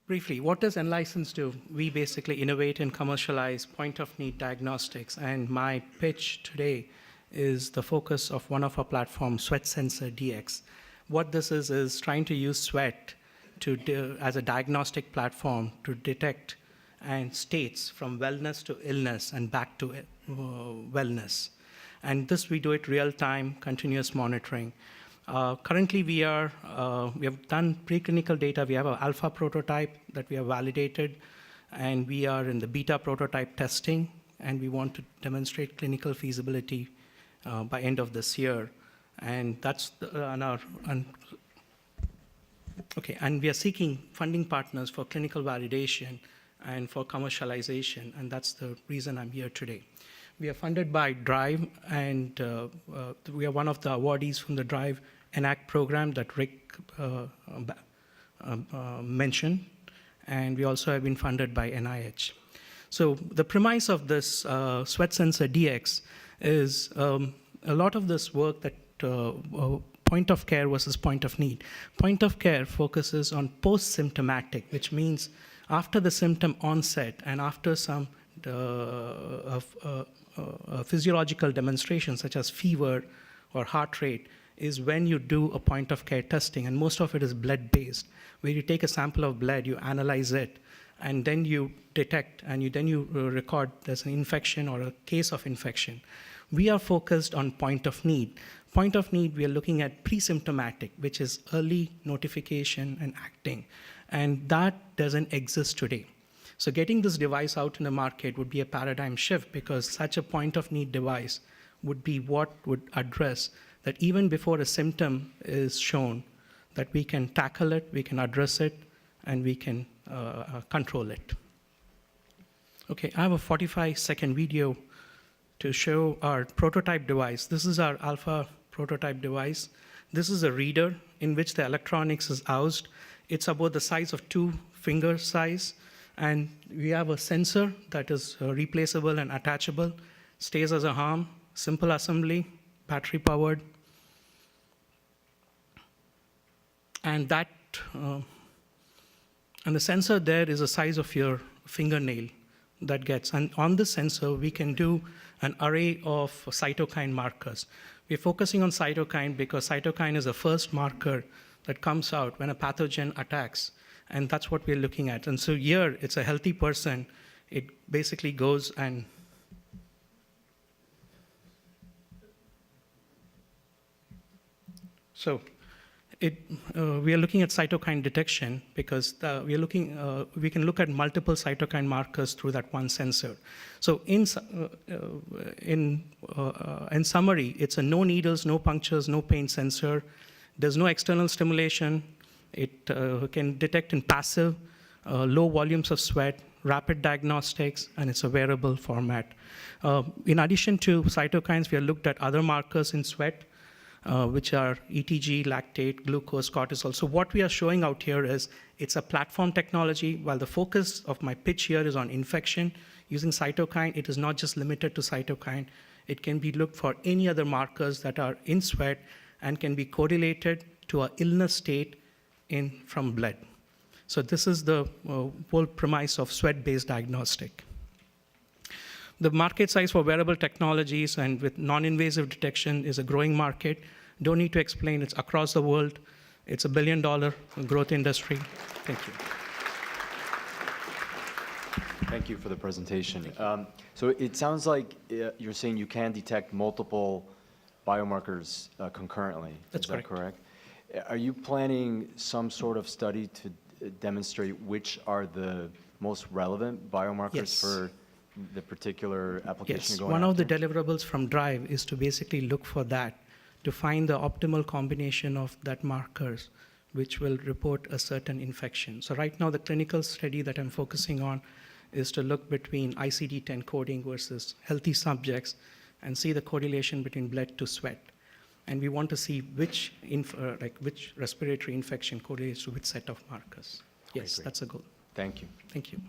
Briefly, what does EnLisence do? We basically innovate and commercialize point-of-need diagnostics, and my pitch today is the focus of one of our platforms, Sweat Sensor DX. What this is trying to use sweat as a diagnostic platform to detect and states from wellness to illness and back to wellness. And this we do it real-time, continuous monitoring. Currently, we have done preclinical data. We have an alpha prototype that we have validated, and we are in the beta prototype testing, and we want to demonstrate clinical feasibility by end of this year. And that's and we are seeking funding partners for clinical validation and for commercialization, and that's the reason I'm here today. We are funded by DRIVE, and we are one of the awardees from the DRIVE ENACT program that Rick mentioned, and we also have been funded by NIH. So the premise of this Sweat Sensor DX is a lot of this work that point of care versus point of need. Point of care focuses on post-symptomatic, which means after the symptom onset and after some physiological demonstrations such as fever or heart rate is when you do a point of care testing, and most of it is blood-based, where you take a sample of blood, you analyze it, and then you detect, and then you record there's an infection or a case of infection. We are focused on point of need. Point of need, we are looking at pre-symptomatic, which is early notification and acting, and that doesn't exist today. So getting this device out in the market would be a paradigm shift, because such a point of need device would be what would address that even before a symptom is shown, that we can tackle it, we can address it, and we can control it. Okay, I have a 45-second video to show our prototype device. This is our alpha prototype device. This is a reader in which the electronics is housed. It's about the size of 2 finger size, and we have a sensor that is replaceable and attachable, stays as a arm, simple assembly, battery powered. And that, and the sensor there is the size of your fingernail that gets. And on this sensor, we can do an array of cytokine markers. We're focusing on cytokine because cytokine is the first marker that comes out when a pathogen attacks. And that's what we're looking at. And so here, it's a healthy person. It basically goes and so we are looking at cytokine detection because we can look at multiple cytokine markers through that one sensor. So in summary, it's a no needles, no punctures, no pain sensor. There's no external stimulation. It can detect in passive, low volumes of sweat, rapid diagnostics, and it's a wearable format. In addition to cytokines, we have looked at other markers in sweat, which are ETG, lactate, glucose, cortisol. So what we are showing out here is it's a platform technology. While the focus of my pitch here is on infection using cytokine, it is not just limited to cytokine. It can be looked for any other markers that are in sweat and can be correlated to an illness state from blood. So this is the whole premise of sweat-based diagnostic. The market size for wearable technologies and with non-invasive detection is a growing market. Don't need to explain, it's across the world. It's a $1 billion growth industry. Thank you. Thank you for the presentation. So it sounds like you're saying you can detect multiple biomarkers concurrently. That's correct. Is that correct? Are you planning some sort of study to demonstrate which are the most relevant biomarkers for the particular application you're going one after? of the deliverables from DRIVE is to basically look for that, to find the optimal combination of that markers, which will report a certain infection. So right now, the clinical study that I'm focusing on is to look between ICD-10 coding versus healthy subjects and see the correlation between blood to sweat. And we want to see which respiratory infection correlates to which set of markers. Yes, that's a goal. Thank you. Thank you.